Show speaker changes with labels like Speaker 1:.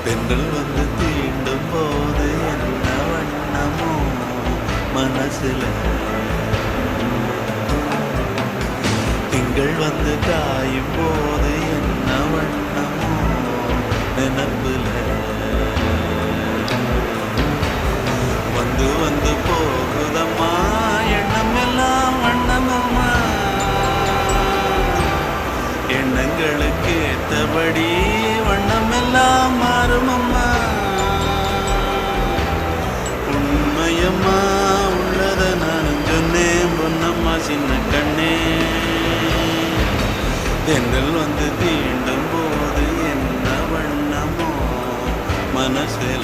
Speaker 1: பெண்கள் வந்து தீண்டும் போது என்ன வண்ணமோ மனசுல, திங்கள் வந்து காயும் போது என்ன வண்ணமோ நினப்புல, வந்து வந்து போகுதம்மா எண்ணம் எல்லாம் வண்ணமம்மா, எண்ணங்களுக்கு ஏற்றபடி வண்ணம் எல்லாம் மாறுமம்மா. உண்மையம்மா உள்ளத நான் சொன்னேன் பொன்னம்மா சின்ன கண்ணே, தென்றல் வந்து தீண்டும் போது என்ன வண்ணமோ மனசில்